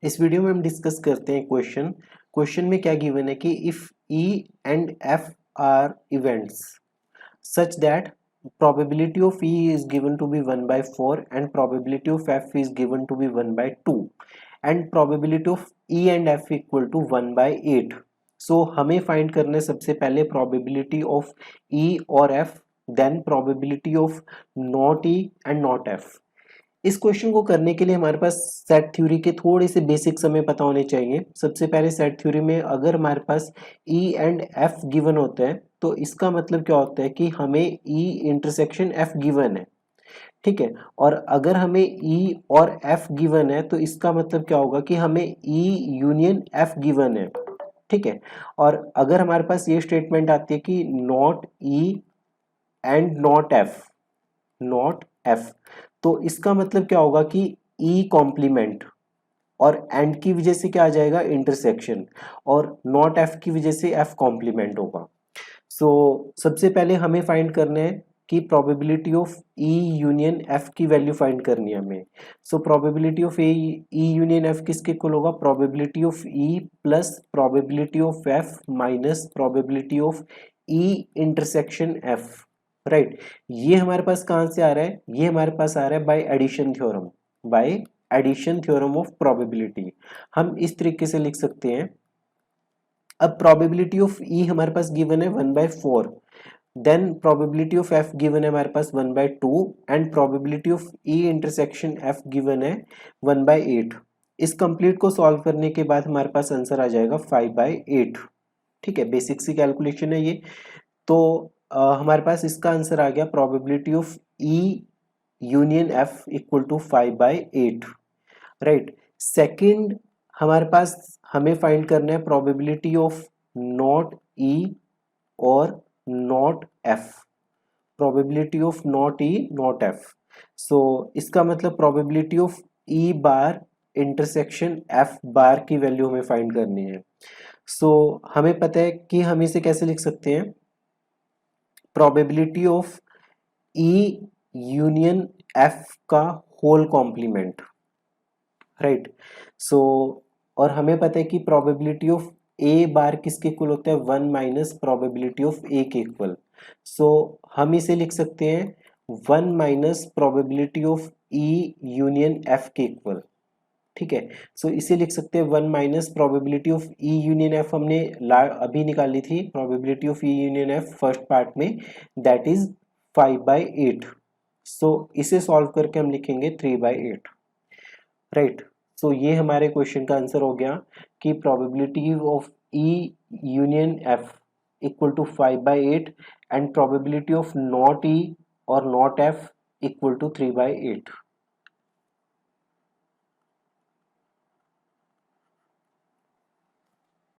इस वीडियो में हम डिस्कस करते हैं क्वेश्चन में क्या गिवन है कि if E and F R events such that probability of E is given to be 1 by 4 and probability of F is given to be 1 by 2 and probability of E and F equal to 1 by 8. So हमें find करना है सबसे पहले probability of E और F, then probability of not E and not F. इस question को करने के लिए हमारे पास सेट थ्योरी के थोड़े से बेसिक्स हमें पता होने चाहिए। सबसे पहले सेट थ्योरी में अगर हमारे पास E एंड F गिवन होता है तो इसका मतलब क्या होता है कि हमें E इंटरसेक्शन F गिवन है, ठीक है। और अगर हमें E और F गिवन है तो इसका मतलब क्या होगा कि हमें E यूनियन F गिवन है, ठीक है। और अगर हमारे पास ये स्टेटमेंट आती है कि not E and not F, तो इसका मतलब क्या होगा कि E कॉम्प्लीमेंट और एंड की वजह से क्या आ जाएगा इंटरसेक्शन, और नॉट F की वजह से F कॉम्प्लीमेंट होगा। सबसे पहले हमें फाइंड करना है कि probability of E union F की वैल्यू फाइंड करनी है हमें। Probability of E union F किसके इक्वल होगा? Probability of E plus probability of F minus probability of E intersection F, right. ये हमारे पास कहाँ से आ रहा है? ये हमारे पास आ रहा है by addition theorem of probability. हम इस तरीके से लिख सकते हैं। अब प्रोबेबिलिटी ऑफ E हमारे पास गिवन है 1/4, then probability of F given है हमारे पास 1/2 and probability of E intersection F given है 1/8। इस कंप्लीट को सॉल्व करने के बाद हमारे पास आंसर आ जाएगा 5/8, ठीक है। बेसिक सी कैलकुलेशन है ये। तो हमारे पास इसका आंसर आ गया probability of E union F equal to 5/8, right. Second हमारे पास हमें फाइंड करना है प्रोबेबिलिटी ऑफ नॉट E और not F, probability of not E not F। इसका मतलब probability of E bar intersection F bar की वैल्यू हमें फाइंड करनी है। हमें पता है कि हम इसे कैसे लिख सकते हैं, probability of E union F का होल कॉम्प्लीमेंट, राइट। और हमें पता है कि प्रोबेबिलिटी ऑफ ए बार किसके इक्वल होता है? 1 माइनस प्रोबेबिलिटी ऑफ ए के इक्वल। हम इसे लिख सकते हैं 1 minus probability of E union F के इक्वल, ठीक है। इसे लिख सकते हैं 1 minus probability of E union F, हमने अभी निकाली थी probability of E union F first part में, दैट इज 5/8। इसे सॉल्व करके हम लिखेंगे 3/8, राइट। ये हमारे क्वेश्चन का आंसर हो गया कि probability of E union F equal to 5/8 and probability of not E और नॉट एफ इक्वल टू 3/8।